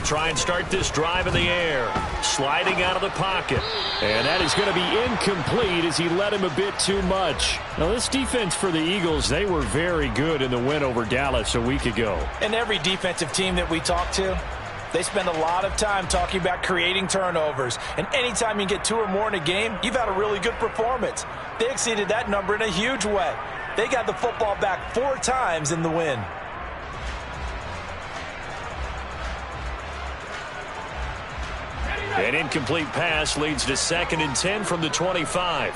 try and start this drive in the air. Sliding out of the pocket. And that is going to be incomplete as he led him a bit too much. Now, this defense for the Eagles, they were very good in the win over Dallas a week ago. And every defensive team that we talk to, they spend a lot of time talking about creating turnovers. And anytime you get 2 or more in a game, you've had a really good performance. They exceeded that number in a huge way. They got the football back 4 times in the win. An incomplete pass leads to 2nd and 10 from the 25.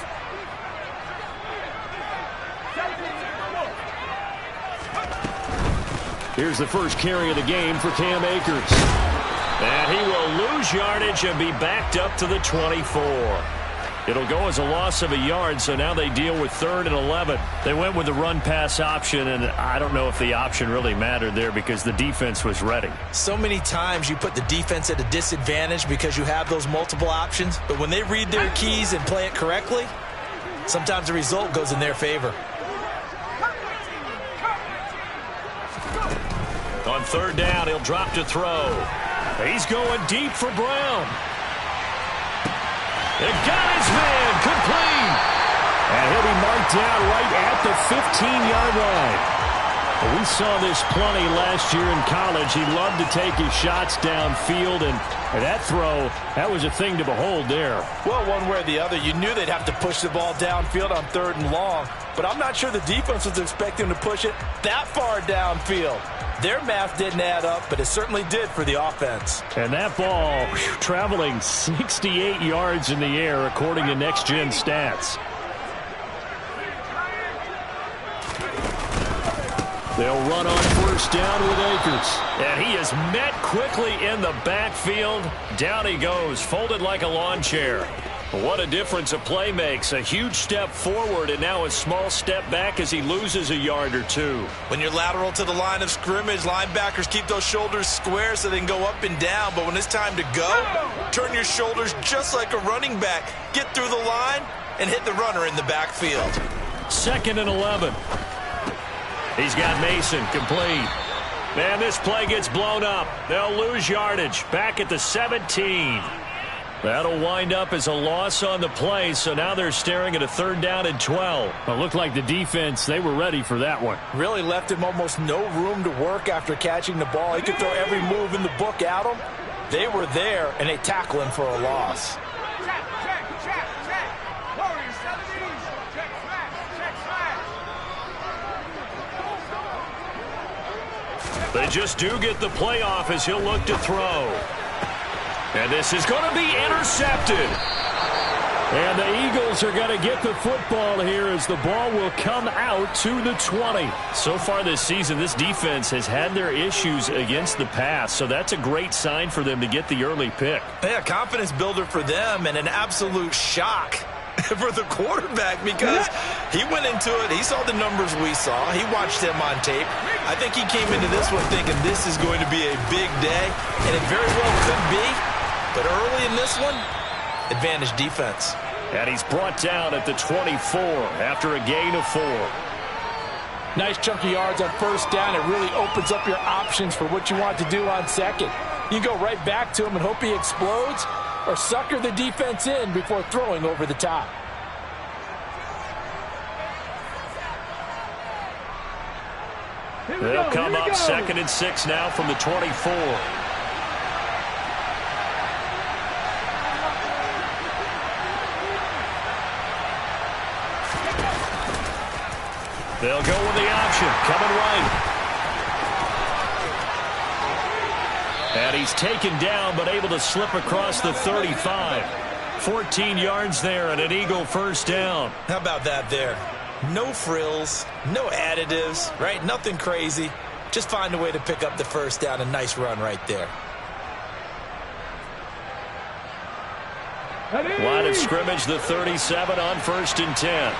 Here's the first carry of the game for Cam Akers. And he will lose yardage and be backed up to the 24. It'll go as a loss of a yard, so now they deal with 3rd and 11. They went with the run-pass option, and I don't know if the option really mattered there because the defense was ready. So many times you put the defense at a disadvantage because you have those multiple options, but when they read their keys and play it correctly, sometimes the result goes in their favor. On 3rd down, he'll drop to throw. He's going deep for Brown. It got his man, complete. And he'll be marked down right at the 15-yard line. Well, we saw this plenty last year in college. He loved to take his shots downfield, and that throw, that was a thing to behold there. Well, one way or the other, you knew they'd have to push the ball downfield on 3rd and long, but I'm not sure the defense was expecting to push it that far downfield. Their math didn't add up, but it certainly did for the offense. And that ball traveling 68 yards in the air, according to Next Gen Stats. They'll run on 1st down with Akers. And he is met quickly in the backfield. Down he goes, folded like a lawn chair. What a difference a play makes. A huge step forward and now a small step back as he loses a yard or 2. When you're lateral to the line of scrimmage, linebackers keep those shoulders square so they can go up and down. But when it's time to go, turn your shoulders just like a running back. Get through the line and hit the runner in the backfield. 2nd and 11. He's got Mason complete. Man, this play gets blown up. They'll lose yardage. Back at the 17. That'll wind up as a loss on the play, so now they're staring at a 3rd down and 12. It looked like the defense, they were ready for that one. Really left him almost no room to work after catching the ball. He could throw every move in the book at him. They were there, and they tackle him for a loss. They just do get the playoff as he'll look to throw. And this is going to be intercepted. And the Eagles are going to get the football here as the ball will come out to the 20. So far this season, this defense has had their issues against the pass, so that's a great sign for them to get the early pick. Yeah, confidence builder for them and an absolute shock for the quarterback because he went into it. He saw the numbers we saw. He watched them on tape. I think he came into this one thinking this is going to be a big day, and it very well could be. But early in this one, advantage defense. And he's brought down at the 24 after a gain of 4. Nice chunky yards on 1st down. It really opens up your options for what you want to do on 2nd. You go right back to him and hope he explodes, or sucker the defense in before throwing over the top. They'll come up 2nd and 6 now from the 24. They'll go with the option, coming right. And he's taken down, but able to slip across the 35. 14 yards there and an Eagle 1st down. How about that there? No frills, no additives, right? Nothing crazy. Just find a way to pick up the 1st down. A nice run right there. Line of scrimmage, the 37 on 1st and 10.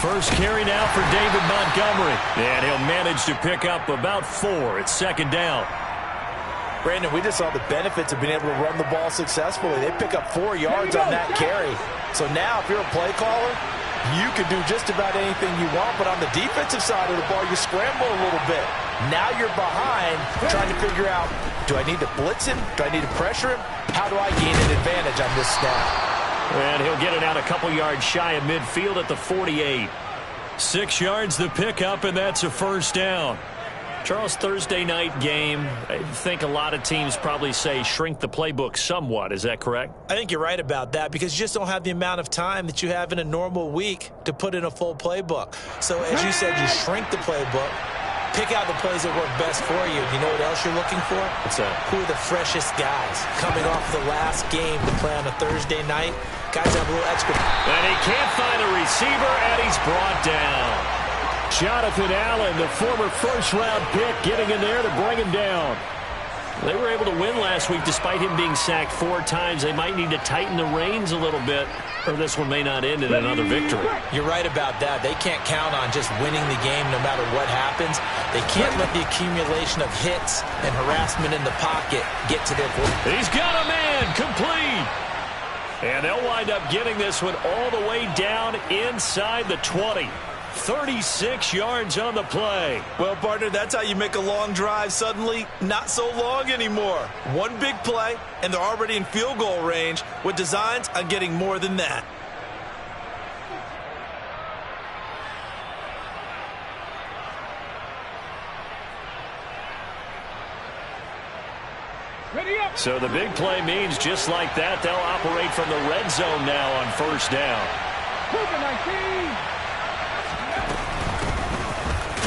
First carry now for David Montgomery. And he'll manage to pick up about 4 at 2nd down. Brandon, we just saw the benefits of being able to run the ball successfully. They pick up 4 yards on that carry. So now if you're a play caller, you can do just about anything you want, but on the defensive side of the ball, you scramble a little bit. Now you're behind trying to figure out, do I need to blitz him? Do I need to pressure him? How do I gain an advantage on this snap? And he'll get it out a couple yards shy of midfield at the 48. 6 yards the pickup, and that's a first down. Charles, Thursday night game, I think a lot of teams probably say shrink the playbook somewhat. Is that correct? I think you're right about that because you just don't have the amount of time that you have in a normal week to put in a full playbook. So as you said, you shrink the playbook, pick out the plays that work best for you. You know what else you're looking for? What's that? Who are the freshest guys coming off the last game to play on a Thursday night? Guys have a little extra. And he can't find a receiver, and he's brought down. Jonathan Allen, the former first-round pick, getting in there to bring him down. They were able to win last week despite him being sacked 4 times. They might need to tighten the reins a little bit, or this one may not end in another victory. You're right about that. They can't count on just winning the game no matter what happens. They can't let the accumulation of hits and harassment in the pocket get to their goal. He's got a man, complete. And they'll wind up getting this one all the way down inside the 20. 36 yards on the play. Well, partner, that's how you make a long drive suddenly not so long anymore. One big play, and they're already in field goal range with designs on getting more than that. So the big play means just like that, they'll operate from the red zone now on first down.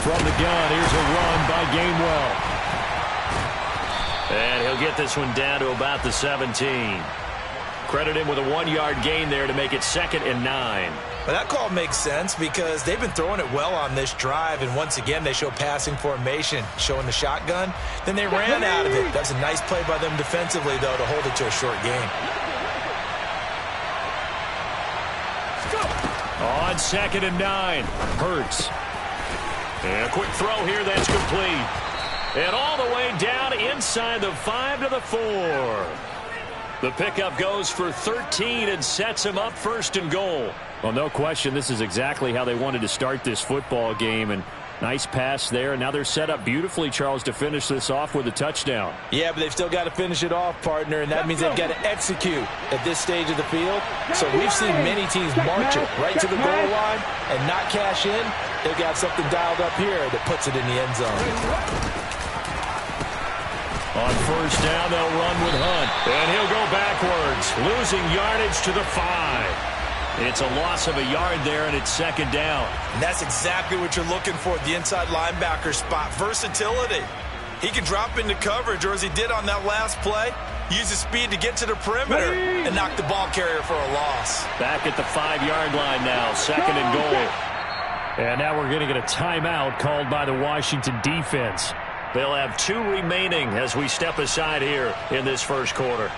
From the gun, here's a run by Gainwell. And he'll get this one down to about the 17. Credit him with a 1-yard gain there to make it 2nd and 9. Well, that call makes sense because they've been throwing it well on this drive, and once again they show passing formation, showing the shotgun. Then they ran out of it. That's a nice play by them defensively, though, to hold it to a short gain. On 2nd and 9, Hurts. And a quick throw here, that's complete. And all the way down inside the 5 to the 4. The pickup goes for 13 and sets him up 1st and goal. Well, no question, this is exactly how they wanted to start this football game. And nice pass there. And now they're set up beautifully, Charles, to finish this off with a touchdown. Yeah, but they've still got to finish it off, partner, and that means they've got to execute at this stage of the field. So we've seen many teams march it right to the goal line and not cash in. They've got something dialed up here that puts it in the end zone. On first down, they'll run with Hunt. And he'll go backwards, losing yardage to the 5. It's a loss of a yard there, and it's 2nd down. And that's exactly what you're looking for at the inside linebacker spot, versatility. He can drop into coverage, or as he did on that last play, use his speed to get to the perimeter and knock the ball carrier for a loss. Back at the 5-yard line now, 2nd and goal. And now we're going to get a timeout called by the Washington defense. They'll have 2 remaining as we step aside here in this first quarter.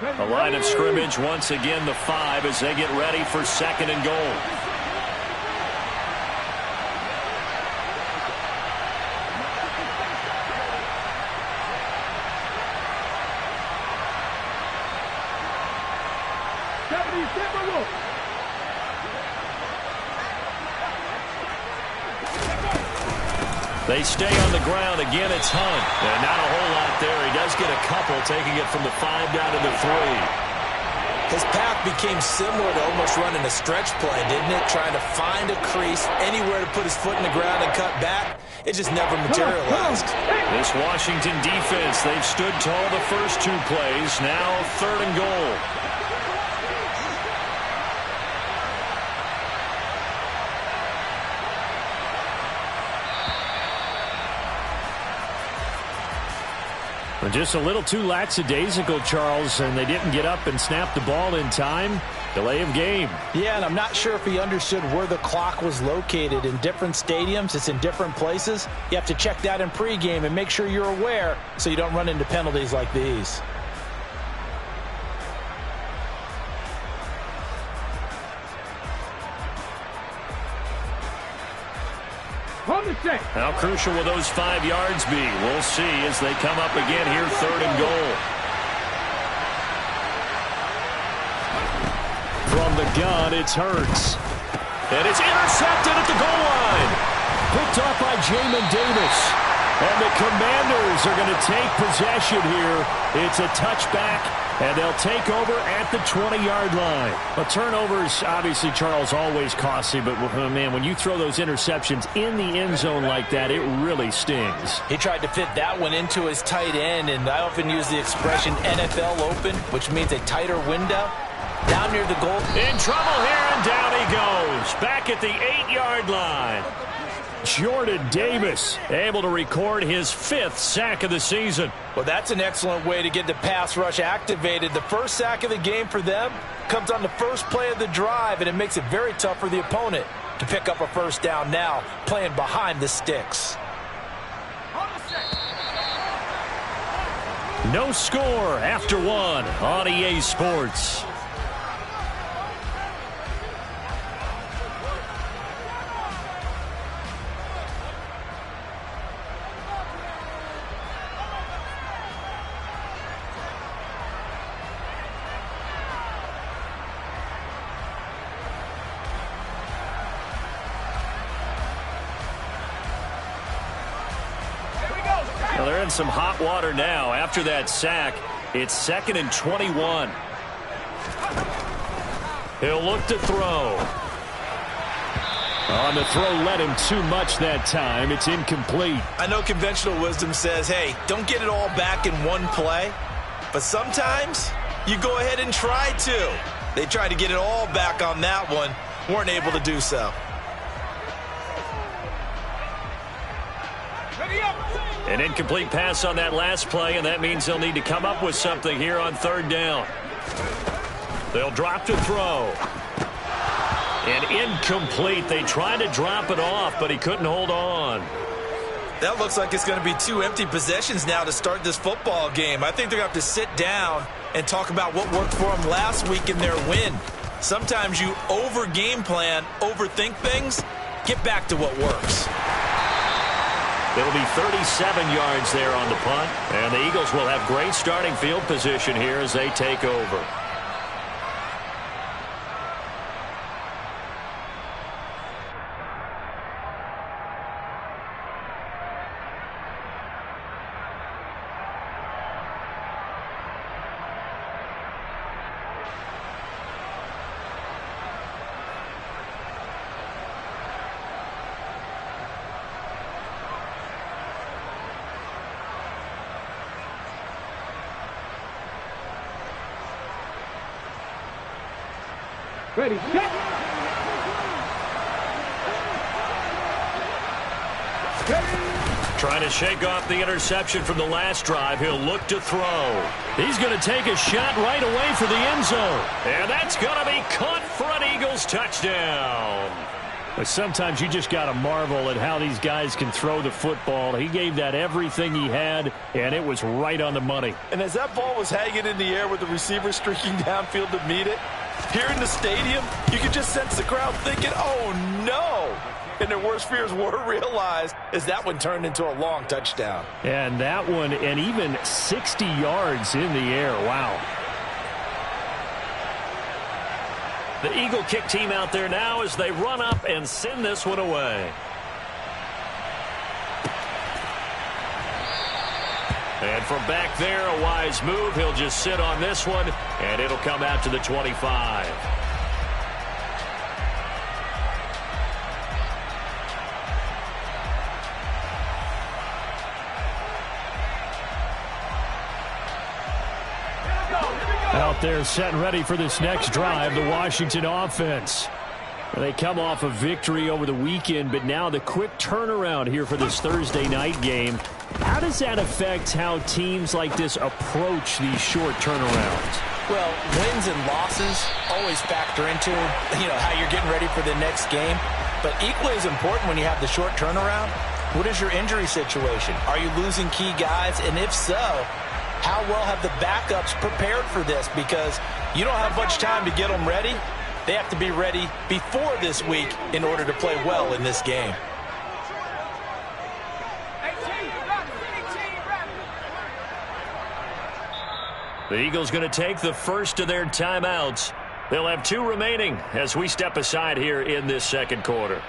A line of scrimmage once again, the 5 as they get ready for 2nd and goal. They stay on the ground. Again, it's Hunt. And not a whole lot there. He does get a couple, taking it from the 5 down to the 3. His path became similar to almost running a stretch play, didn't it? Trying to find a crease, anywhere to put his foot in the ground and cut back. It just never materialized. This Washington defense, they've stood tall the first 2 plays. Now 3rd and goal. Just a little too lackadaisical, Charles, and they didn't get up and snap the ball in time. Delay of game. Yeah, and I'm not sure if he understood where the clock was located. In different stadiums, it's in different places. You have to check that in pregame and make sure you're aware so you don't run into penalties like these. How crucial will those 5 yards be? We'll see as they come up again here, 3rd and goal. From the gun, it's Hurts. And it's intercepted at the goal line. Picked off by Jamin Davis. And the Commanders are going to take possession here. It's a touchback, and they'll take over at the 20-yard line. A turnovers, obviously, Charles, always costly. But, man, when you throw those interceptions in the end zone like that, it really stings. He tried to fit that one into his tight end, and I often use the expression NFL open, which means a tighter window. Down near the goal. In trouble here, and down he goes. Back at the 8-yard line. Jordan Davis able to record his 5th sack of the season. Well, that's an excellent way to get the pass rush activated. The first sack of the game for them comes on the first play of the drive, and it makes it very tough for the opponent to pick up a first down now, playing behind the sticks. No score after 1 on EA Sports. Well, they're in some hot water now. After that sack, it's 2nd and 21. He'll look to throw. On the throw, led him too much that time. It's incomplete. I know conventional wisdom says, hey, don't get it all back in one play. But sometimes you go ahead and try to. They tried to get it all back on that one. Weren't able to do so. An incomplete pass on that last play, and that means they'll need to come up with something here on 3rd down. They'll drop to throw. And incomplete. They tried to drop it off, but he couldn't hold on. That looks like it's going to be 2 empty possessions now to start this football game. I think they're going to have to sit down and talk about what worked for them last week in their win. Sometimes you over-game plan, overthink things, get back to what works. It'll be 37 yards there on the punt, and the Eagles will have great starting field position here as they take over. Ready, set. Trying to shake off the interception from the last drive. He'll look to throw. He's going to take a shot right away for the end zone. And that's going to be caught for an Eagles touchdown. But sometimes you just got to marvel at how these guys can throw the football. He gave that everything he had, and it was right on the money. And as that ball was hanging in the air with the receiver streaking downfield to meet it, here in the stadium, you could just sense the crowd thinking, oh, no. And their worst fears were realized as that one turned into a long touchdown. And that one, and even 60 yards in the air. Wow. The Eagle kick team out there now as they run up and send this one away. And from back there, a wise move. He'll just sit on this one, and it'll come out to the 25. Out there set and ready for this next drive, the Washington offense. They come off a victory over the weekend, but now the quick turnaround here for this Thursday night game. How does that affect how teams like this approach these short turnarounds? Well, wins and losses always factor into, how you're getting ready for the next game. But equally as important when you have the short turnaround, what is your injury situation? Are you losing key guys? And if so, how well have the backups prepared for this? Because you don't have much time to get them ready. They have to be ready before this week in order to play well in this game. The Eagles going to take the first of their timeouts. They'll have 2 remaining as we step aside here in this second quarter.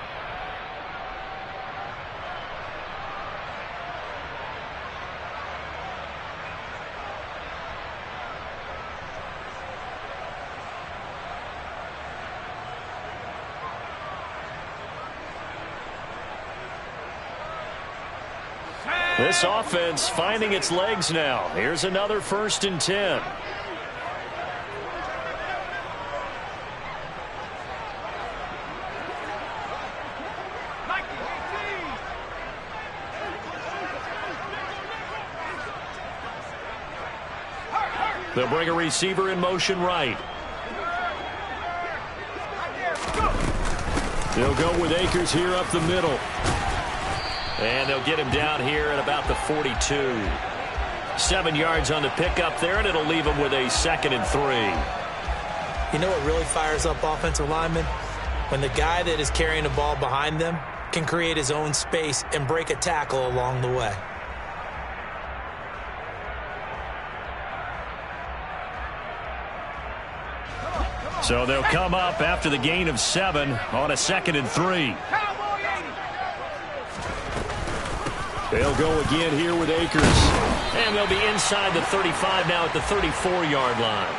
This offense finding its legs now. Here's another 1st and 10. They'll bring a receiver in motion right. They'll go with Akers here up the middle. And they'll get him down here at about the 42. 7 yards on the pickup there, and it'll leave him with a 2nd and 3. You know what really fires up offensive linemen? When the guy that is carrying the ball behind them can create his own space and break a tackle along the way. So they'll come up after the gain of 7 on a 2nd and 3. They'll go again here with Akers. And they'll be inside the 35 now at the 34-yard line.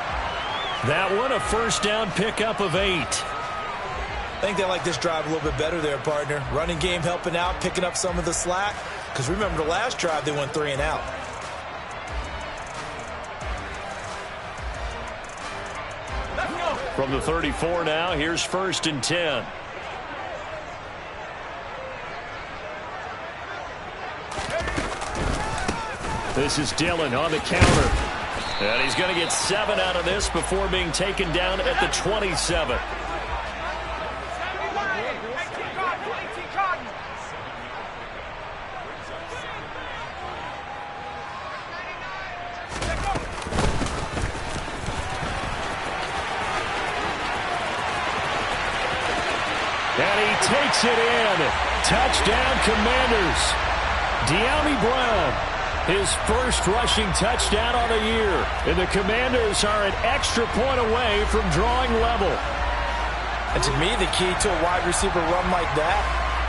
That one a first down pickup of 8. I think they like this drive a little bit better there, partner. Running game helping out, picking up some of the slack. Because remember the last drive, they went 3 and out. From the 34 now, here's 1st and 10. This is Dillon on the counter. And he's going to get 7 out of this before being taken down at the 27. And he takes it in. Touchdown, Commanders. De'Ami Brown. His first rushing touchdown on the year. And the Commanders are an extra point away from drawing level. And to me, the key to a wide receiver run like that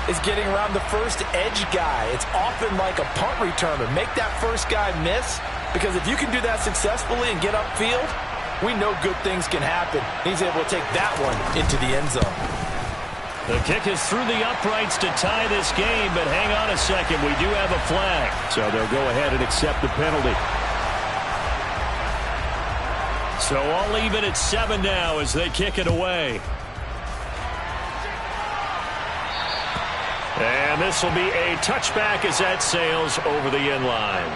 is getting around the first edge guy. It's often like a punt returner. Make that first guy miss, because if you can do that successfully and get upfield, we know good things can happen. He's able to take that one into the end zone. The kick is through the uprights to tie this game, but hang on a second. We do have a flag. So they'll go ahead and accept the penalty. So all even at 7 now as they kick it away. And this will be a touchback as that sails over the end line.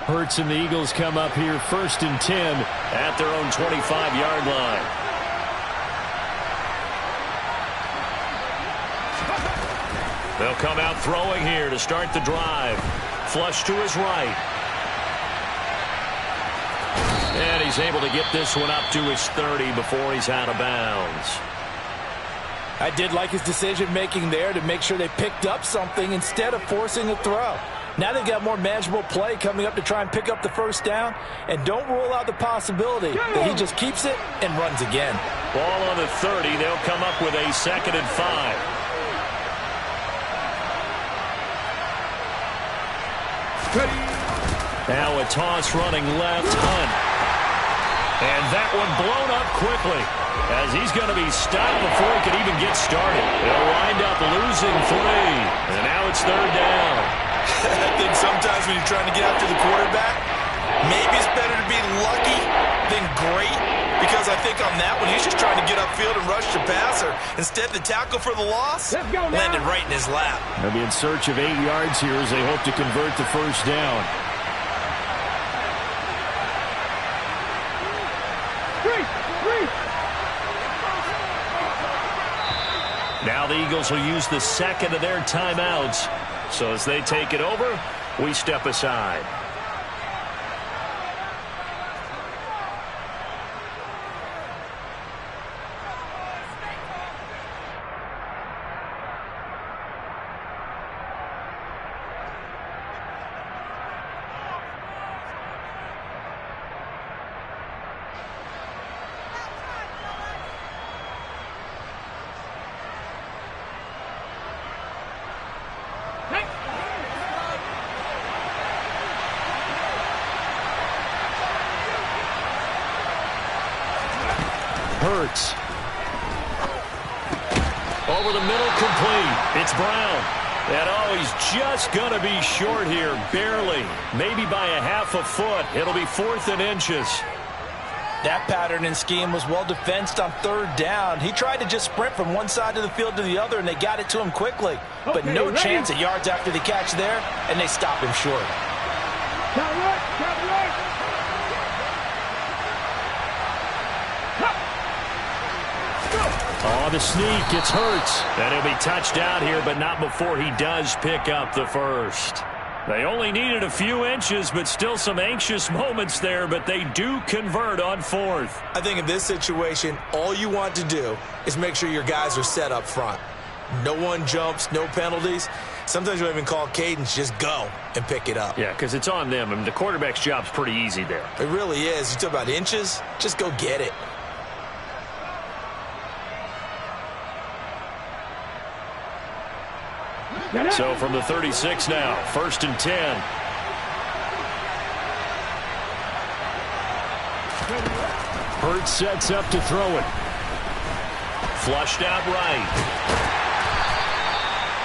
Hurts and the Eagles come up here 1st and 10 at their own 25-yard line. They'll come out throwing here to start the drive. Flush to his right. And he's able to get this one up to his 30 before he's out of bounds. I did like his decision-making there to make sure they picked up something instead of forcing a throw. Now they've got more manageable play coming up to try and pick up the first down. And don't rule out the possibility that he just keeps it and runs again. Ball on the 30. They'll come up with a 2nd and 5. Now a toss running left. Hunt. And that one blown up quickly as he's going to be stopped before he can even get started. They'll wind up losing 3. And now it's 3rd down. I think sometimes when you're trying to get after the quarterback, maybe it's better to be lucky than great. because I think on that one, he's just trying to get upfield and rush the passer. Instead, the tackle for the loss landed right in his lap. They'll be in search of 8 yards here as they hope to convert the first down. Now the Eagles will use the second of their timeouts. So as they take it over, we step aside. Hurts. Over the middle, complete. It's Brown. And oh, he's just going to be short here, barely. Maybe by a half a foot. It'll be 4th and inches. That pattern and scheme was well defensed on 3rd down. He tried to just sprint from one side of the field to the other, and they got it to him quickly. But no chance at yards after the catch there, and they stopped him short. Oh, the sneak. It's Hurts. And he'll be touched out here, but not before he does pick up the first. They only needed a few inches, but still some anxious moments there, but they do convert on 4th. I think in this situation, all you want to do is make sure your guys are set up front. No one jumps, no penalties. Sometimes you even call cadence, just go and pick it up. Yeah, because it's on them. I mean, the quarterback's job's pretty easy there. It really is. You talk about inches, just go get it. So from the 36 now, 1st and 10. Hurts sets up to throw it. Flushed out right.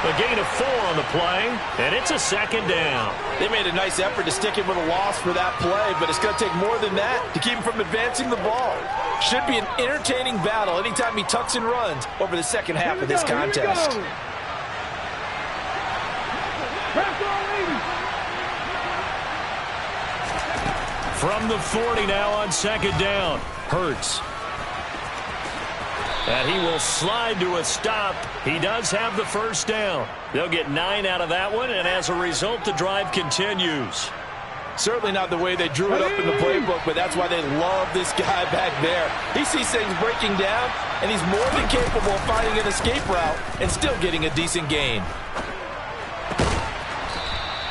A gain of 4 on the play, and it's a 2nd down. They made a nice effort to stick him with a loss for that play, but it's going to take more than that to keep him from advancing the ball. Should be an entertaining battle anytime he tucks and runs over the second half of this contest. From the 40 now on 2nd down. Hurts. And he will slide to a stop. He does have the first down. They'll get 9 out of that one, and as a result, the drive continues. Certainly not the way they drew it up in the playbook, but that's why they love this guy back there. He sees things breaking down, and he's more than capable of finding an escape route and still getting a decent gain.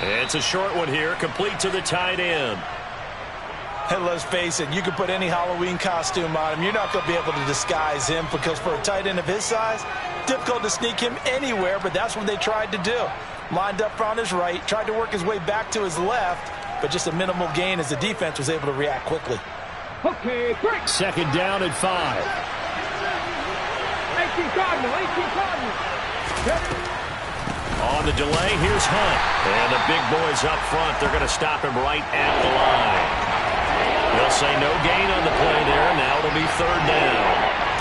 It's a short one here, complete to the tight end. And let's face it, you can put any Halloween costume on him. You're not going to be able to disguise him because for a tight end of his size, difficult to sneak him anywhere, but that's what they tried to do. Lined up on his right, tried to work his way back to his left, but just a minimal gain as the defense was able to react quickly. Okay, break. 2nd down at 5. 18 Cardinal. On the delay, here's Hunt. And the big boys up front, they're going to stop him right at the line. They'll say no gain on the play there. Now it'll be 3rd down.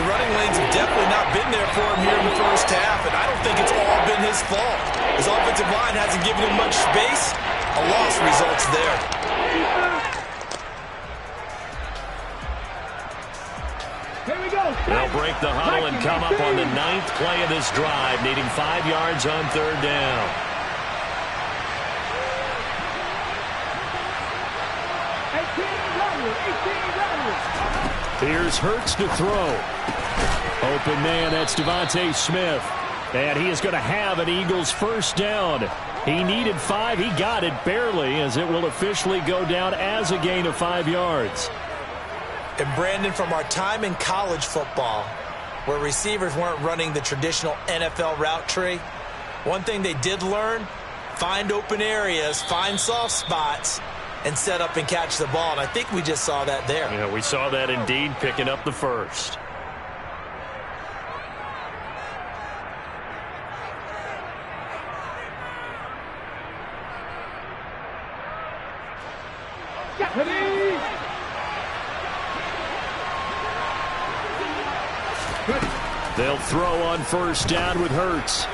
The running lanes have definitely not been there for him here in the first half, and I don't think it's all been his fault. His offensive line hasn't given him much space. A loss results there. Here we go. They'll break the huddle and come up on the 9th play of this drive, needing 5 yards on 3rd down. Here's Hurts to throw. Open man, that's Devontae Smith. And he is going to have an Eagles first down. He needed 5. He got it barely, as it will officially go down as a gain of 5 yards. And Brandon, from our time in college football, where receivers weren't running the traditional NFL route tree, one thing they did learn, find open areas, find soft spots, and set up and catch the ball. And I think we just saw that there. Yeah, we saw that indeed, picking up the first. They'll throw on first down with Hurts.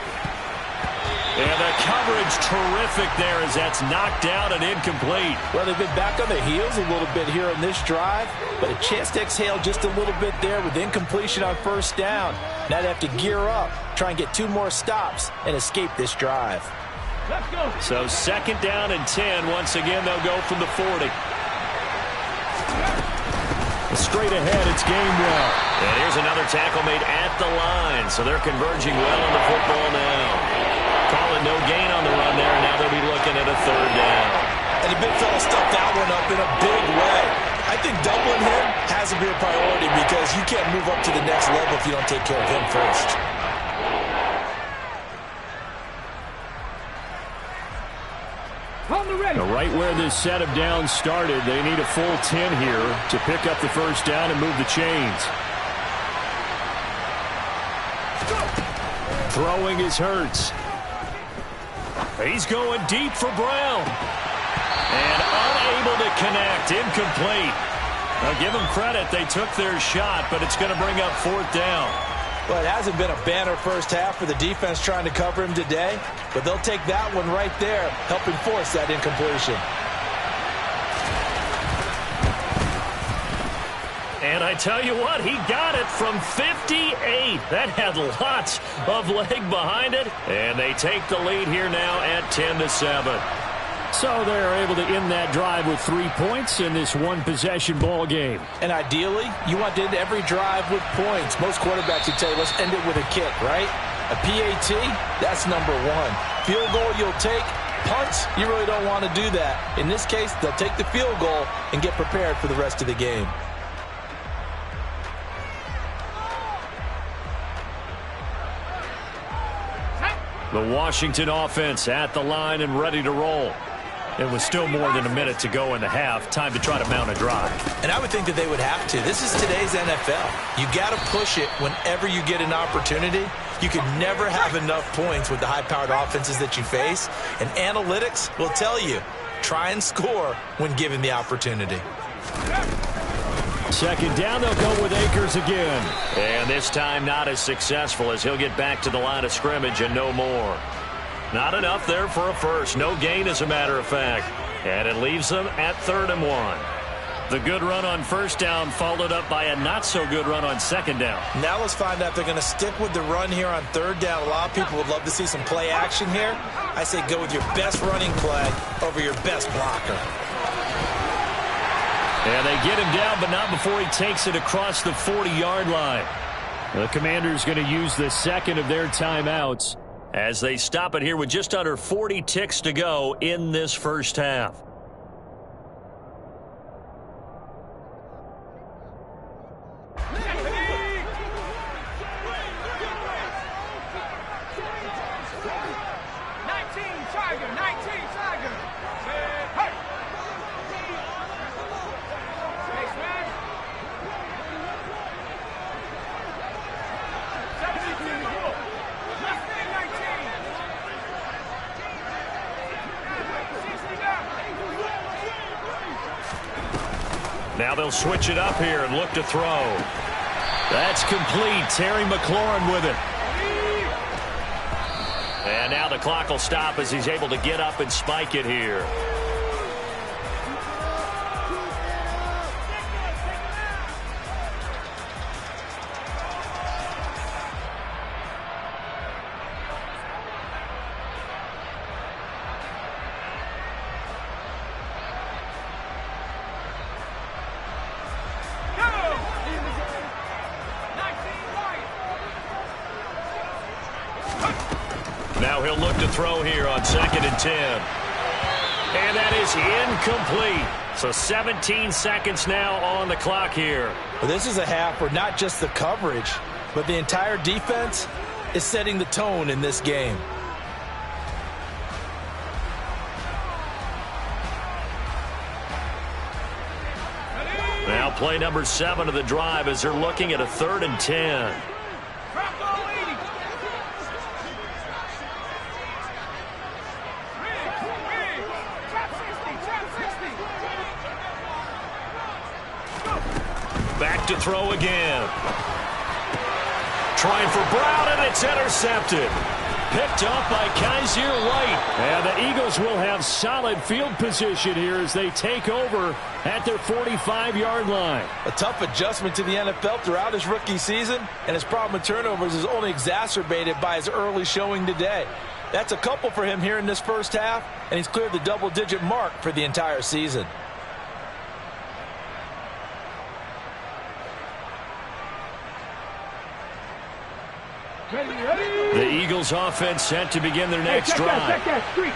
And the coverage terrific there as that's knocked down and incomplete. Well, they've been back on their heels a little bit here on this drive, but a chance to exhale just a little bit there with incompletion on first down. Now they have to gear up, try and get 2 more stops, and escape this drive. Let's go. So second down and 10. Once again, they'll go from the 40. Straight ahead, it's Gainwell. And here's another tackle made at the line, so they're converging well on the football now. Calling no gain on the run there, and now they'll be looking at a third down. And the big fella stuffed that one up in a big way. I think doubling him has to be a priority because you can't move up to the next level if you don't take care of him first. Now, right where this set of downs started, they need a full 10 here to pick up the first down and move the chains. Throwing is Hurts. He's going deep for Brown. And unable to connect. Incomplete. Now, give them credit. They took their shot, but it's going to bring up fourth down. Well, it hasn't been a banner first half for the defense trying to cover him today, but they'll take that one right there, helping force that incompletion. And I tell you what, he got it from 58. That had lots of leg behind it. And they take the lead here now at 10-7. So they're able to end that drive with 3 points in this one-possession ball game. And ideally, you want to end every drive with points. Most quarterbacks would tell you, let's end it with a kick, right? A PAT, that's number 1. Field goal you'll take. Punts, you really don't want to do that. In this case, they'll take the field goal and get prepared for the rest of the game. The Washington offense at the line and ready to roll. It was still more than a minute to go in the half. Time to try to mount a drive. And I would think that they would have to. This is today's NFL. You got to push it whenever you get an opportunity. You can never have enough points with the high-powered offenses that you face. And analytics will tell you, try and score when given the opportunity. Second down, they'll go with Akers again. And this time not as successful as he'll get back to the line of scrimmage and no more. Not enough there for a first. No gain, as a matter of fact. And it leaves them at 3rd and 1. The good run on first down followed up by a not-so-good run on second down. Now let's find out if they're going to stick with the run here on 3rd down. A lot of people would love to see some play action here. I say go with your best running play over your best blocker. And they get him down, but not before he takes it across the 40-yard line. The Commanders going to use the second of their timeouts as they stop it here with just under 40 ticks to go in this first half. Now they'll switch it up here and look to throw. That's complete. Terry McLaurin with it. And now the clock will stop as he's able to get up and spike it here. Now he'll look to throw here on 2nd and 10. And that is incomplete. So 17 seconds now on the clock here. Well, this is a half where not just the coverage, but the entire defense is setting the tone in this game. Now play number 7 of the drive as they're looking at a 3rd and 10. Back to throw again. trying for Brown, and it's intercepted. Picked off by Kaiser White. And the Eagles will have solid field position here as they take over at their 45-yard line. A tough adjustment to the NFL throughout his rookie season, and his problem with turnovers is only exacerbated by his early showing today. That's a couple for him here in this first half, and he's cleared the double-digit mark for the entire season. The Eagles offense set to begin their next drive.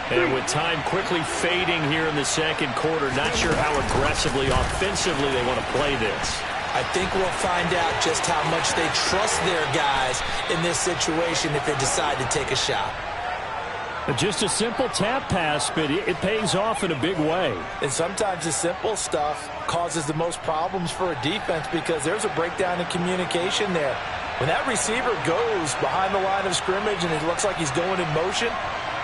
And with time quickly fading here in the second quarter, not sure how aggressively, offensively they want to play this. I think we'll find out just how much they trust their guys in this situation if they decide to take a shot. Just a simple tap pass, but it pays off in a big way. And sometimes the simple stuff causes the most problems for a defense because there's a breakdown in communication there. When that receiver goes behind the line of scrimmage and it looks like he's going in motion,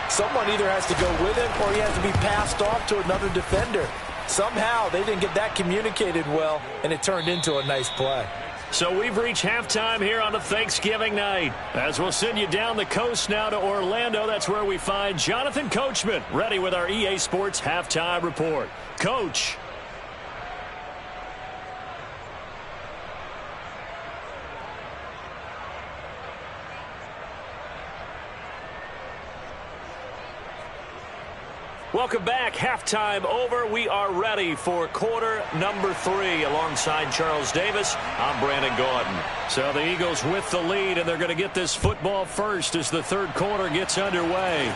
someone either has to go with him or he has to be passed off to another defender. Somehow they didn't get that communicated well, and it turned into a nice play. So we've reached halftime here on a Thanksgiving night. As we'll send you down the coast now to Orlando, that's where we find Jonathan Coachman, ready with our EA Sports Halftime Report. Coach. Welcome back. Halftime over. We are ready for quarter number 3 alongside Charles Davis. I'm Brandon Gordon. So the Eagles with the lead, and they're going to get this football first as the third quarter gets underway.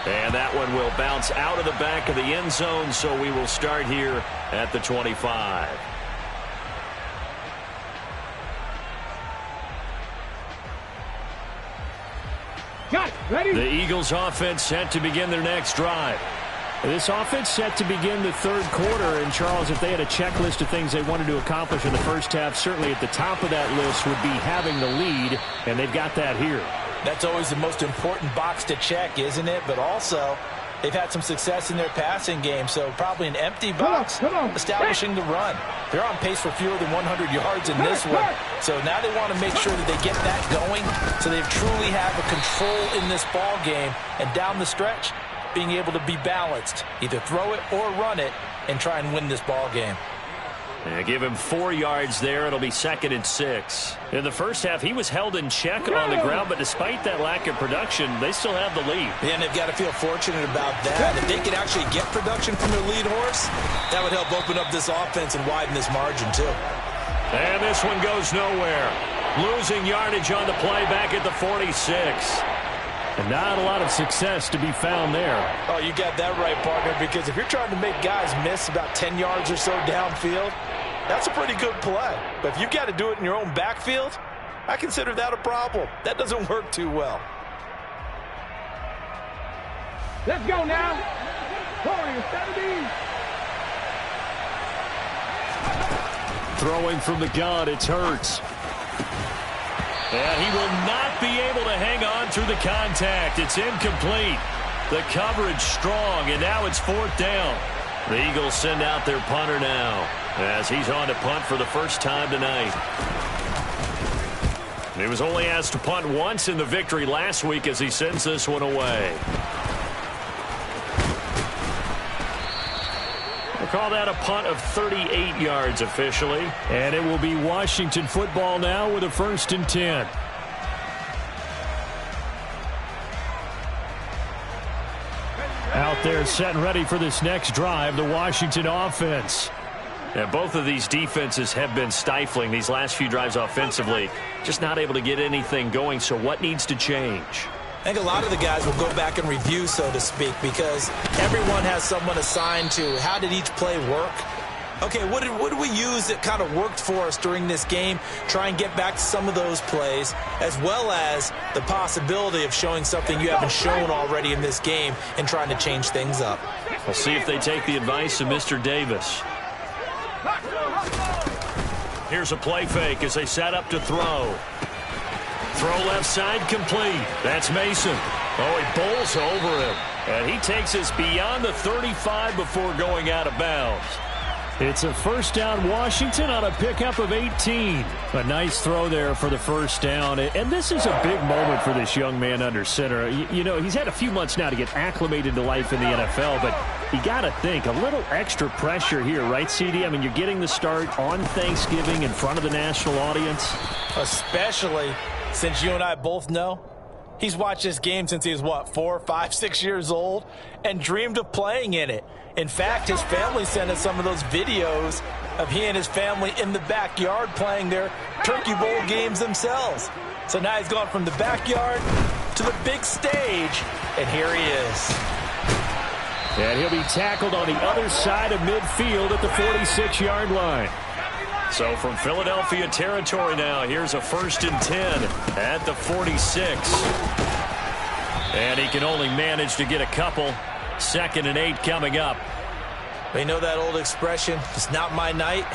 And that one will bounce out of the back of the end zone, so we will start here at the 25. The Eagles offense set to begin their next drive. This offense set to begin the third quarter. And, Charles, if they had a checklist of things they wanted to accomplish in the first half, certainly at the top of that list would be having the lead, and they've got that here. That's always the most important box to check, isn't it? But also, they've had some success in their passing game, so probably an empty box establishing the run. They're on pace for fewer than 100 yards in this one, so now they want to make sure that they get that going so they truly have a control in this ball game, and down the stretch, being able to be balanced, either throw it or run it, and try and win this ball game. Yeah, give him 4 yards there. It'll be 2nd and 6. In the first half, he was held in check on the ground, but despite that lack of production, they still have the lead. Yeah, and they've got to feel fortunate about that. If they could actually get production from their lead horse, that would help open up this offense and widen this margin, too. And this one goes nowhere. Losing yardage on the play back at the 46. And not a lot of success to be found there. Oh, you got that right, partner, because if you're trying to make guys miss about 10 yards or so downfield, that's a pretty good play. But if you've got to do it in your own backfield, I consider that a problem. That doesn't work too well. Let's go now. 40-70. Throwing from the gun, it's Hurts. And he will not be able to hang on through the contact. It's incomplete. The coverage strong, and now it's 4th down. The Eagles send out their punter now as he's on to punt for the first time tonight. He was only asked to punt once in the victory last week as he sends this one away. We'll call that a punt of 38 yards officially. And it will be Washington football now with a 1st and 10. Out there set and ready for this next drive, the Washington offense. And both of these defenses have been stifling these last few drives offensively. Just not able to get anything going, so what needs to change? I think a lot of the guys will go back and review, so to speak, because everyone has someone assigned to how did each play work. Okay, what did we use that kind of worked for us during this game? Try and get back to some of those plays, as well as the possibility of showing something you haven't shown already in this game and trying to change things up. We'll see if they take the advice of Mr. Davis. Here's a play fake as they set up to throw. Throw left side complete. That's Mason. Oh, he bowls over him. And he takes us beyond the 35 before going out of bounds. It's a first down Washington on a pickup of 18. A nice throw there for the first down. And this is a big moment for this young man under center. You know, he's had a few months now to get acclimated to life in the NFL, but you got to think a little extra pressure here, right, CD? I mean, you're getting the start on Thanksgiving in front of the national audience. Especially since you and I both know he's watched this game since he was, what, 4, 5, 6 years old and dreamed of playing in it. In fact, his family sent us some of those videos of he and his family in the backyard playing their Turkey Bowl games themselves. So now he's gone from the backyard to the big stage, and here he is. And he'll be tackled on the other side of midfield at the 46-yard line. So from Philadelphia territory now, here's a 1st and 10 at the 46. And he can only manage to get a couple. 2nd and 8 coming up. We know that old expression, it's not my night.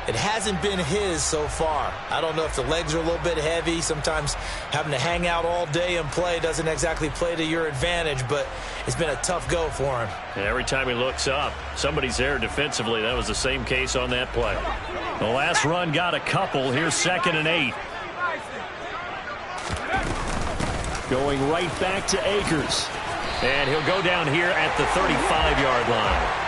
It hasn't been his so far. I don't know if the legs are a little bit heavy. Sometimes having to hang out all day and play doesn't exactly play to your advantage, but it's been a tough go for him. And every time he looks up, somebody's there defensively. That was the same case on that play. The last run got a couple. Here's 2nd and 8. Going right back to Akers. And he'll go down here at the 35-yard line.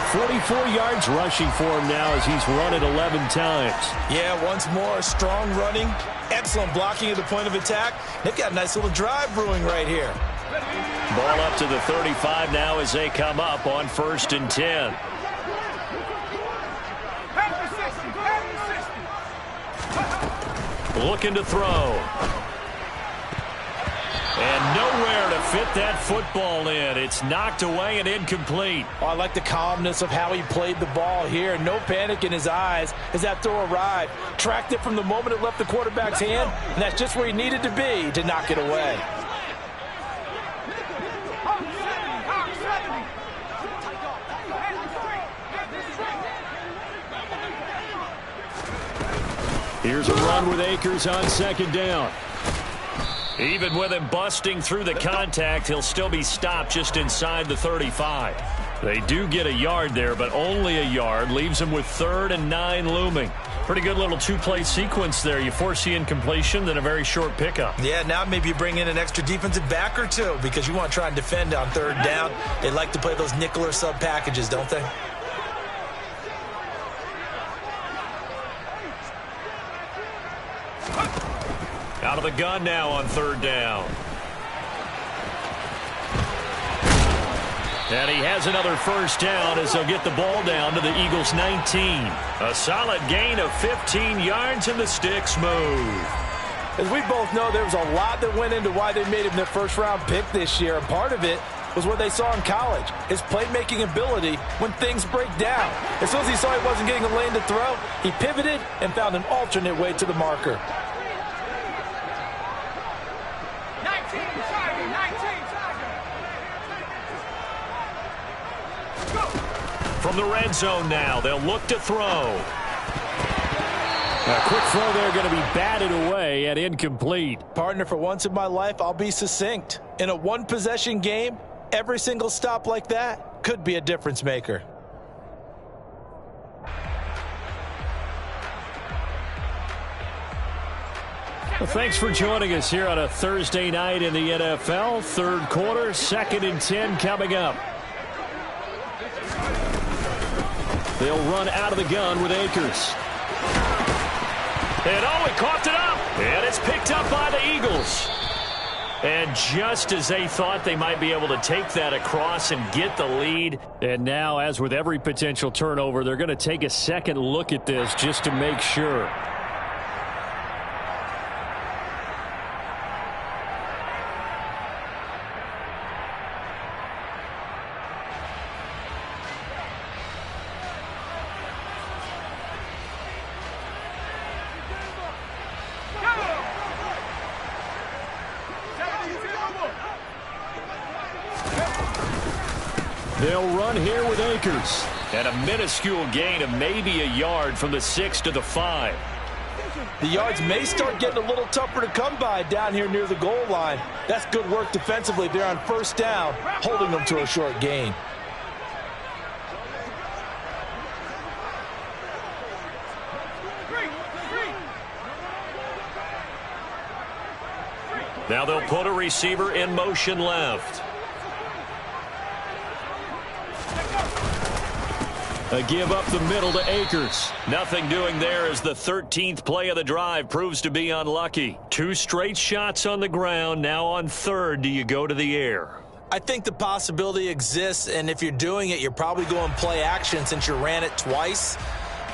44 yards rushing for him now as he's run it 11 times. Yeah, once more, strong running, excellent blocking at the point of attack. They've got a nice little drive brewing right here. Ball up to the 35 now as they come up on 1st and 10. Looking to throw. And nowhere to fit that football in. It's knocked away and incomplete. Oh, I like the calmness of how he played the ball here. No panic in his eyes as that throw arrived. Tracked it from the moment it left the quarterback's hand, and that's just where he needed to be to knock it away. Here's a run with Akers on 2nd down. Even with him busting through the contact, he'll still be stopped just inside the 35. They do get a yard there, but only a yard. Leaves him with 3rd and 9 looming. Pretty good little two-play sequence there. You force the incompletion, then a very short pickup. Yeah, now maybe you bring in an extra defensive back or two because you want to try and defend on 3rd down. They like to play those nickel or sub packages, don't they? Out of the gun now on 3rd down. And he has another 1st down as they'll get the ball down to the Eagles' 19. A solid gain of 15 yards and the sticks move. As we both know, there was a lot that went into why they made him their first-round pick this year. And part of it was what they saw in college, his playmaking ability when things break down. As soon as he saw he wasn't getting a lane to throw, he pivoted and found an alternate way to the marker. From the red zone now, they'll look to throw. A quick throw there going to be batted away and incomplete. Partner, for once in my life, I'll be succinct. In a one-possession game, every single stop like that could be a difference maker. Well, thanks for joining us here on a Thursday night in the NFL. 3rd quarter, 2nd and 10 coming up. They'll run out of the gun with Akers. And he coughed it up. And it's picked up by the Eagles. And just as they thought they might be able to take that across and get the lead. And now, as with every potential turnover, they're going to take a second look at this just to make sure. They'll run here with Akers. And a minuscule gain of maybe a yard from the 6 to the 5. The yards may start getting a little tougher to come by down here near the goal line. That's good work defensively there on 1st down, holding them to a short gain. Now they'll put a receiver in motion left. A give up the middle to Akers. Nothing doing there as the 13th play of the drive proves to be unlucky. 2 straight shots on the ground. Now on third, do you go to the air? I think the possibility exists, and if you're doing it, you're probably going play action since you ran it twice.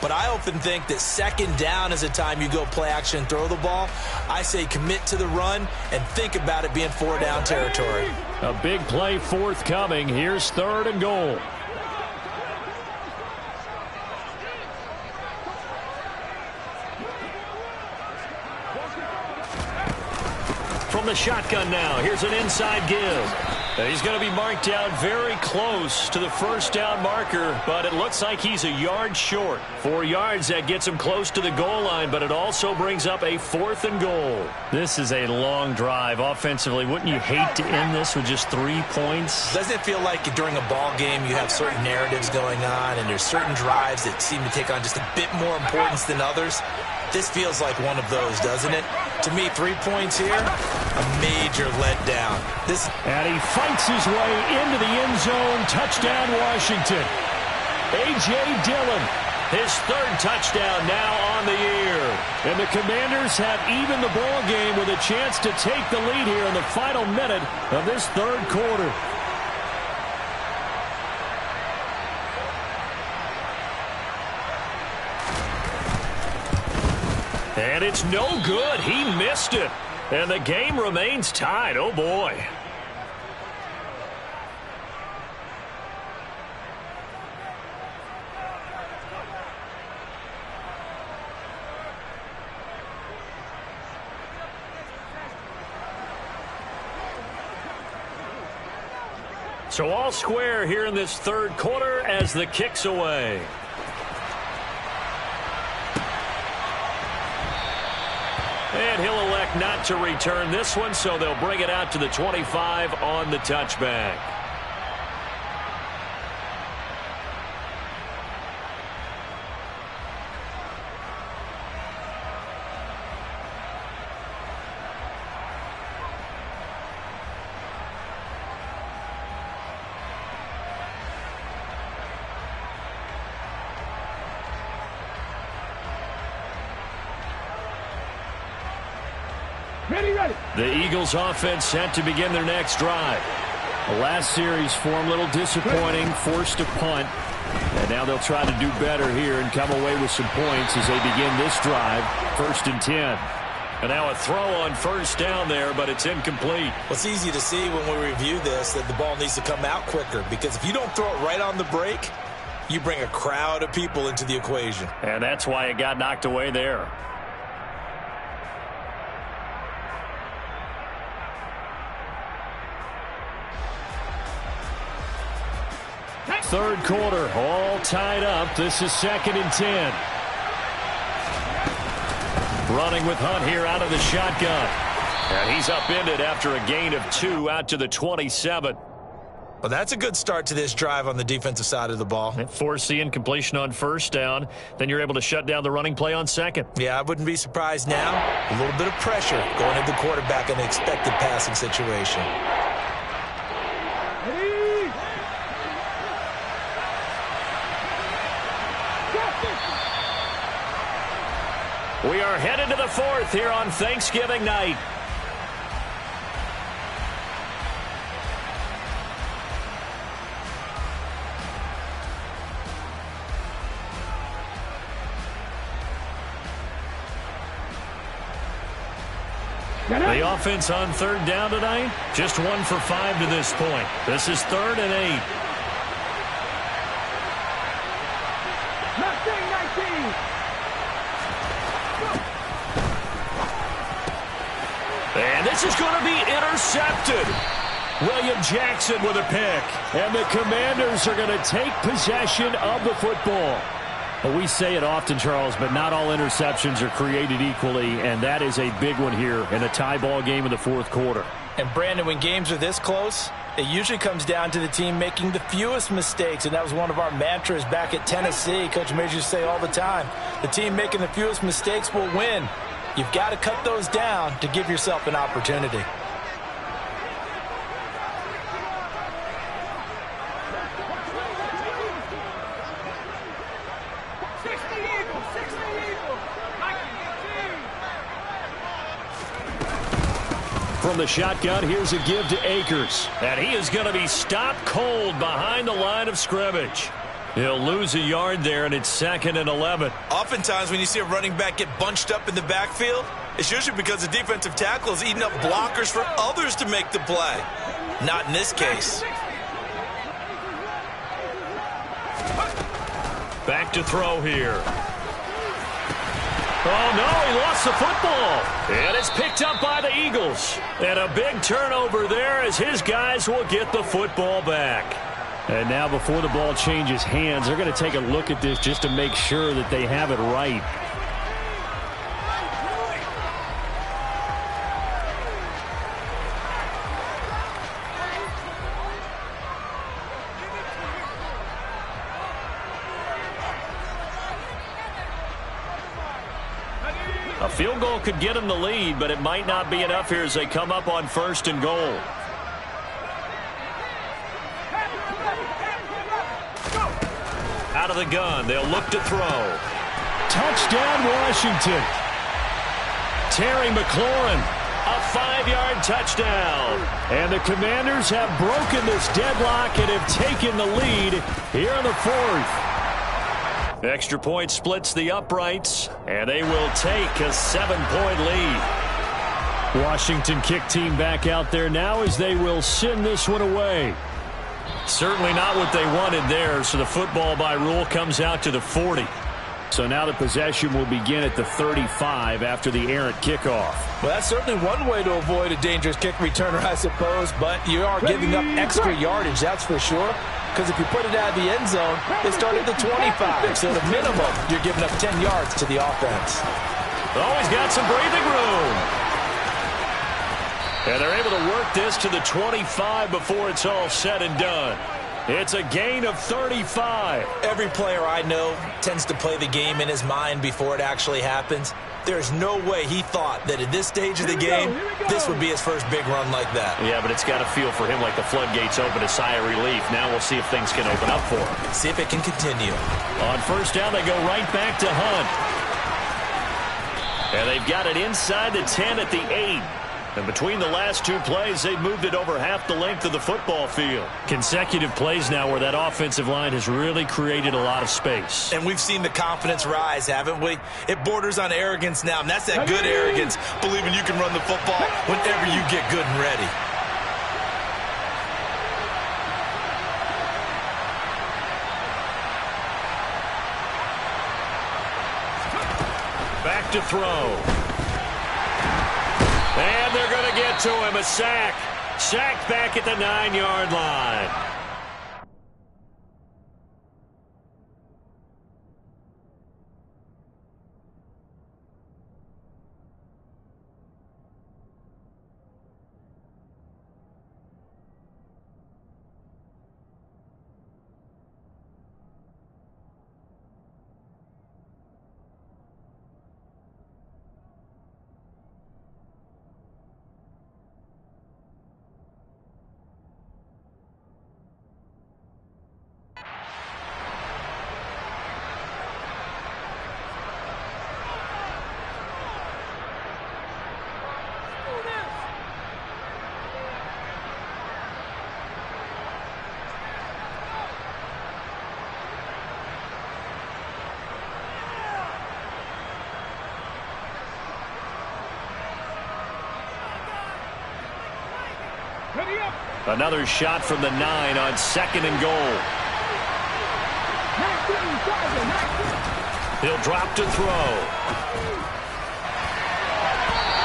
But I often think that second down is the time you go play action and throw the ball. I say commit to the run and think about it being 4-down territory. A big play forthcoming. Here's third and goal. From the shotgun now, here's an inside give. He's going to be marked out very close to the first down marker, but it looks like he's a yard short. 4 yards, that gets him close to the goal line, but it also brings up a 4th and goal. This is a long drive offensively. Wouldn't you hate to end this with just 3 points? Doesn't it feel like during a ball game you have certain narratives going on and there's certain drives that seem to take on just a bit more importance than others? This feels like one of those, doesn't it? To me, 3 points here, a major letdown. And he fights his way into the end zone. Touchdown, Washington. A.J. Dillon, his 3rd touchdown now on the year. And the Commanders have evened the ball game with a chance to take the lead here in the final minute of this 3rd quarter. And it's no good. He missed it. And the game remains tied. Oh, boy. So all square here in this 3rd quarter as the kick's away. And he'll elect not to return this one, so they'll bring it out to the 25 on the touchback. Ready. The Eagles offense set to begin their next drive. The last series for them a little disappointing, forced a punt. And now they'll try to do better here and come away with some points as they begin this drive, 1st and 10. And now a throw on first down there, but it's incomplete. Well, it's easy to see when we review this that the ball needs to come out quicker, because if you don't throw it right on the break, you bring a crowd of people into the equation. And that's why it got knocked away there. Third quarter, all tied up. This is 2nd and 10. Running with Hunt here out of the shotgun. And he's upended after a gain of 2 out to the 27. Well, that's a good start to this drive on the defensive side of the ball. Force the incompletion on first down. Then you're able to shut down the running play on second. Yeah, I wouldn't be surprised now. A little bit of pressure going into the quarterback in the expected passing situation. We are headed to the 4th here on Thanksgiving night. The offense on 3rd down tonight, just 1 for 5 to this point. This is 3rd and 8. And this is going to be intercepted. William Jackson with a pick. And the Commanders are going to take possession of the football. Well, we say it often, Charles, but not all interceptions are created equally, and that is a big one here in a tie ball game in the 4th quarter. And, Brandon, when games are this close, it usually comes down to the team making the fewest mistakes, and that was one of our mantras back at Tennessee. Coach Majors used to say all the time, the team making the fewest mistakes will win. You've got to cut those down to give yourself an opportunity. from the shotgun. Here's a give to Akers. And he is going to be stopped cold behind the line of scrimmage. He'll lose a yard there, and it's 2nd and 11. Oftentimes when you see a running back get bunched up in the backfield, it's usually because the defensive tackle is eating up blockers for others to make the play. Not in this case. Back to throw here. Oh, no, he lost the football. And it's picked up by the Eagles. And a big turnover there as his guys will get the football back. And now before the ball changes hands, they're going to take a look at this just to make sure that they have it right. A field goal could get them the lead, but it might not be enough here as they come up on 1st and goal. Out of the gun, they'll look to throw. Touchdown, Washington. Terry McLaurin, a 5-yard touchdown. And the Commanders have broken this deadlock and have taken the lead here in the 4th. Extra point splits the uprights, and they will take a 7-point lead. Washington kick team back out there now as they will send this one away. Certainly not what they wanted there, so the football by rule comes out to the 40. So now the possession will begin at the 35 after the errant kickoff. Well, that's certainly one way to avoid a dangerous kick returner, I suppose, but you are giving up extra yardage, that's for sure. Because if you put it out of the end zone, they start at the 25. So at a minimum, you're giving up 10 yards to the offense. Always got some breathing room. And they're able to work this to the 25 before it's all said and done. It's a gain of 35. Every player I know tends to play the game in his mind before it actually happens. There's no way he thought that at this stage of the game, this would be his first big run like that. Yeah, but it's got to feel for him like the floodgates open, a sigh of relief. Now we'll see if things can open up for him. See if it can continue. On 1st down, they go right back to Hunt. And they've got it inside the 10 at the 8. And between the last two plays, they've moved it over half the length of the football field. Consecutive plays now where that offensive line has really created a lot of space. And we've seen the confidence rise, haven't we? It borders on arrogance now, and that's that good arrogance, believing you can run the football whenever you get good and ready. Back to throw. And they're going to get to him, a sack. Sacked back at the 9-yard line. Another shot from the 9 on 2nd and goal. He'll drop to throw.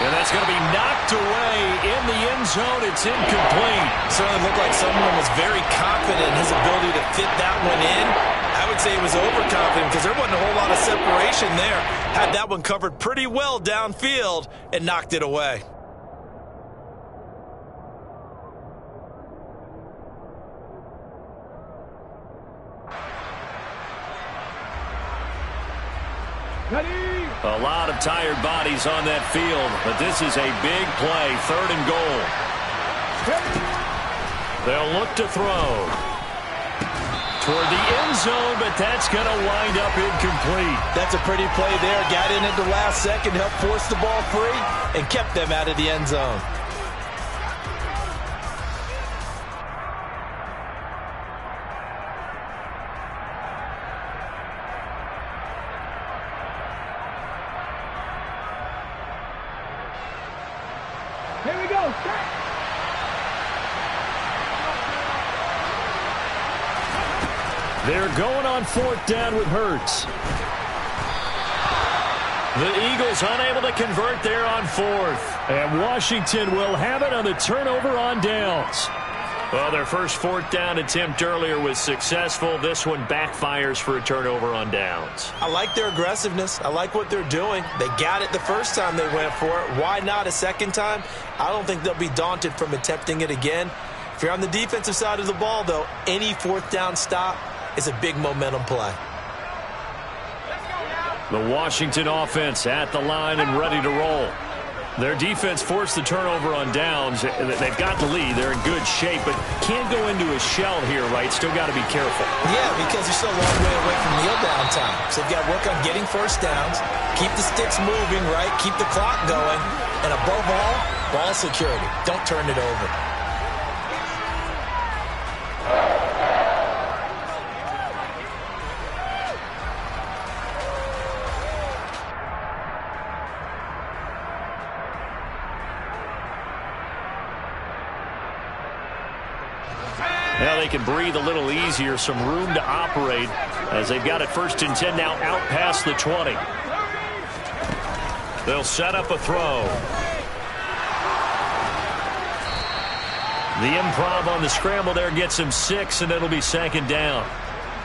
And that's going to be knocked away in the end zone. It's incomplete. Certainly looked like someone was very confident in his ability to fit that one in. I would say he was overconfident because there wasn't a whole lot of separation there. Had that one covered pretty well downfield and knocked it away. A lot of tired bodies on that field, but this is a big play, 3rd and goal. They'll look to throw. Toward the end zone, but that's going to wind up incomplete. That's a pretty play there. Got in at the last second, helped force the ball free, and kept them out of the end zone. go. Stop. They're going on 4th down with Hurts. The Eagles unable to convert there on 4th. And Washington will have it on the turnover on downs. Well, their first 4th down attempt earlier was successful. This one backfires for a turnover on downs. I like their aggressiveness. I like what they're doing. They got it the first time they went for it. Why not a second time? I don't think they'll be daunted from attempting it again. If you're on the defensive side of the ball, though, any 4th down stop is a big momentum play. The Washington offense at the line and ready to roll. Their defense forced the turnover on downs. They've got the lead. They're in good shape, but can't go into a shell here, right? Still got to be careful. Yeah, because you're still a long way away from kneel down time. So you've got to work on getting first downs, keep the sticks moving, right? Keep the clock going. And above all, ball security. Don't turn it over. Now they can breathe a little easier, some room to operate as they've got it 1st and 10 now out past the 20. They'll set up a throw. The improv on the scramble there gets him 6, and it'll be 2nd down.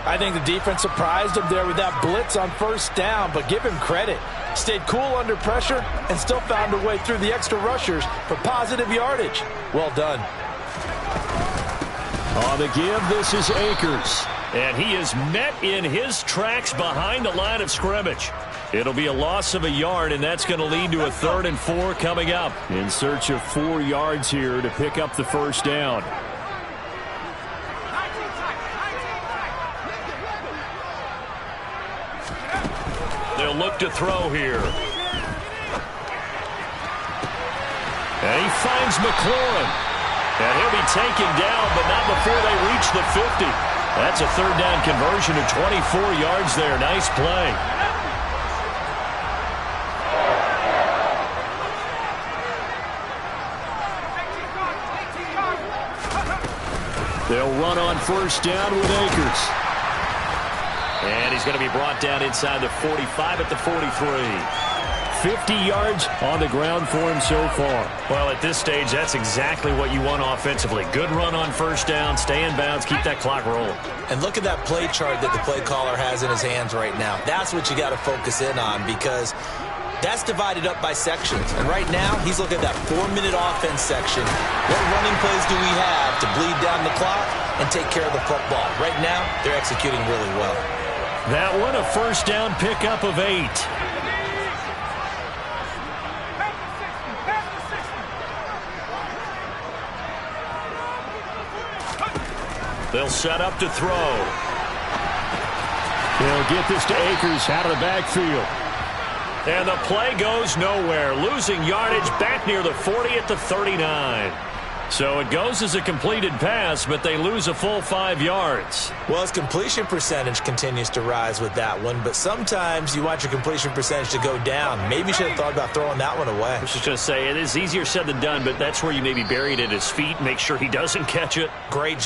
I think the defense surprised him there with that blitz on 1st down, but give him credit. Stayed cool under pressure and still found a way through the extra rushers for positive yardage. Well done. On the give, this is Akers. And he is met in his tracks behind the line of scrimmage. It'll be a loss of a yard, and that's going to lead to a 3rd and 4 coming up. In search of 4 yards here to pick up the 1st down. They'll look to throw here. And he finds McLaurin. And he'll be taken down, but not before they reach the 50. That's a 3rd down conversion of 24 yards there. Nice play. They'll run on 1st down with Akers. And he's going to be brought down inside the 45 at the 43. 50 yards on the ground for him so far. Well, at this stage, that's exactly what you want offensively. Good run on 1st down, stay in bounds, keep that clock rolling. And look at that play chart that the play caller has in his hands right now. That's what you got to focus in on because that's divided up by sections. And right now, he's looking at that 4-minute offense section. What running plays do we have to bleed down the clock and take care of the football? Right now, they're executing really well. That one, a 1st down pickup of 8. They'll set up to throw. They'll get this to Akers out of the backfield. And the play goes nowhere. Losing yardage back near the 40 at the 39. So it goes as a completed pass, but they lose a full 5 yards. Well, his completion percentage continues to rise with that one, but sometimes you want your completion percentage to go down. Maybe you should have thought about throwing that one away. I was just going to say, it is easier said than done, but that's where you maybe bury it at his feet, make sure he doesn't catch it. Great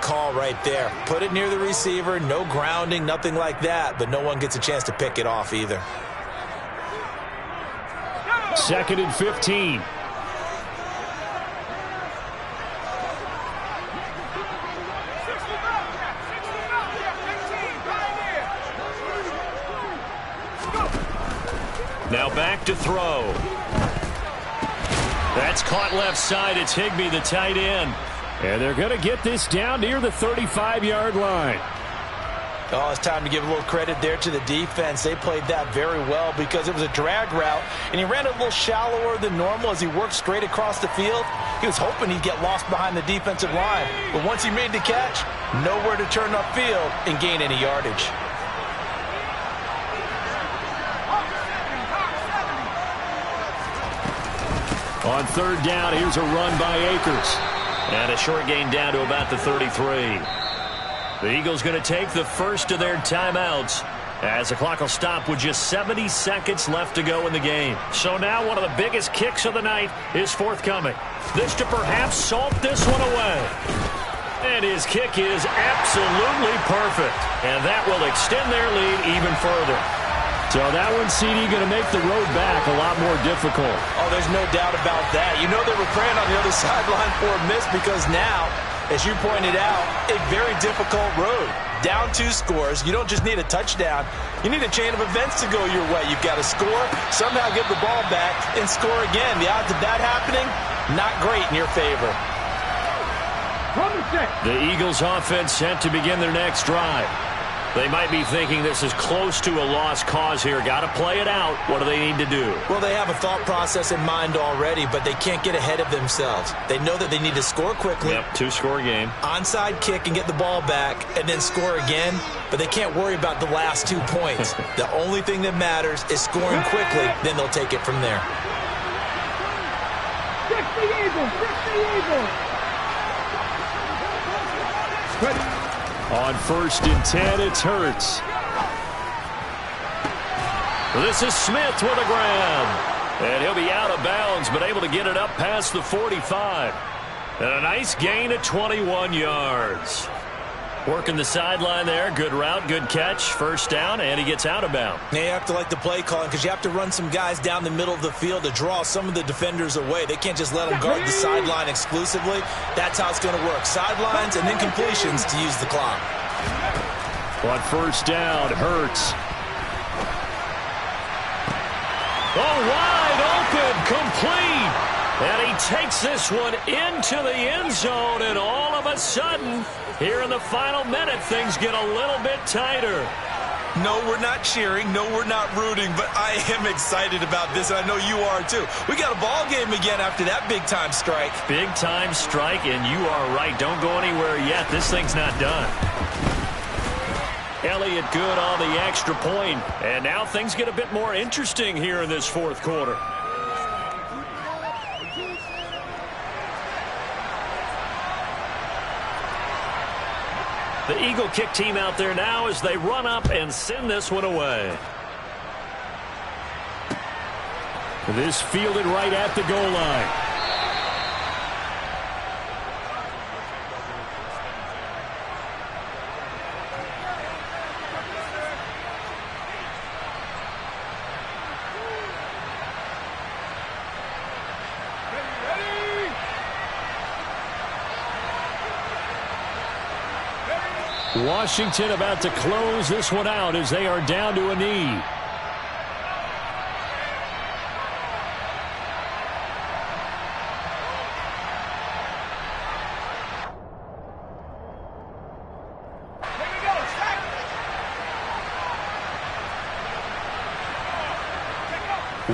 call right there. Put it near the receiver, no grounding, nothing like that, but no one gets a chance to pick it off either. 2nd and 15. Now back to throw. That's caught left side. It's Higbee, the tight end. And they're going to get this down near the 35-yard line. Oh, it's time to give a little credit there to the defense. They played that very well because it was a drag route, and he ran a little shallower than normal as he worked straight across the field. He was hoping he'd get lost behind the defensive line. But once he made the catch, nowhere to turn upfield and gain any yardage. On 3rd down, here's a run by Akers. And a short gain down to about the 33. The Eagles going to take the first of their timeouts as the clock will stop with just 70 seconds left to go in the game. So now one of the biggest kicks of the night is forthcoming. This to perhaps salt this one away. And his kick is absolutely perfect. And that will extend their lead even further. So that one, CD, going to make the road back a lot more difficult. Oh, there's no doubt about that. You know they were praying on the other sideline for a miss because now, as you pointed out, a very difficult road. Down 2 scores. You don't just need a touchdown. You need a chain of events to go your way. You've got to score, somehow get the ball back, and score again. The odds of that happening, not great in your favor. The Eagles offense set to begin their next drive. They might be thinking this is close to a lost cause here. Got to play it out. What do they need to do? Well, they have a thought process in mind already, but they can't get ahead of themselves. They know that they need to score quickly. Yep, 2-score game. Onside kick and get the ball back and then score again, but they can't worry about the last 2 points. The only thing that matters is scoring quickly, then they'll take it from there. 60 Eagles! 60 Eagles! On 1st and 10, it's Hurts. This is Smith with a grab. And he'll be out of bounds, but able to get it up past the 45. And a nice gain of 21 yards. Working the sideline there. Good route, good catch. First down, and he gets out of bounds. Now you have to like the play calling because you have to run some guys down the middle of the field to draw some of the defenders away. They can't just let them guard the sideline exclusively. That's how it's going to work. Sidelines and then completions to use the clock. On 1st down, Hurts. Oh, wide open, complete. And he takes this one into the end zone, and all of a sudden, here in the final minute, things get a little bit tighter. No, we're not cheering. No, we're not rooting, but I am excited about this, and I know you are too. We got a ball game again after that big-time strike. Big-time strike, and you are right. Don't go anywhere yet. This thing's not done. Elliott good on the extra point, and now things get a bit more interesting here in this 4th quarter. The Eagle kick team out there now as they run up and send this one away. This fielded right at the goal line. Washington about to close this one out as they are down to a knee.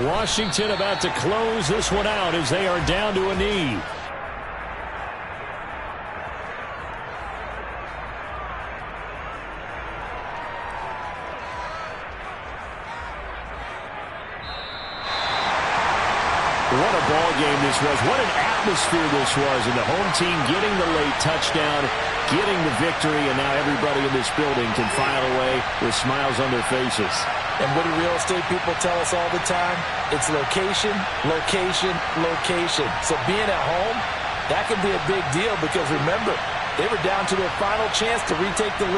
Washington about to close this one out as they are down to a knee. What a ball game this was. What an atmosphere this was. And the home team getting the late touchdown, getting the victory, and now everybody in this building can file away with smiles on their faces. And what do real estate people tell us all the time? It's location, location, location. So being at home, that can be a big deal because remember, they were down to their final chance to retake the lead.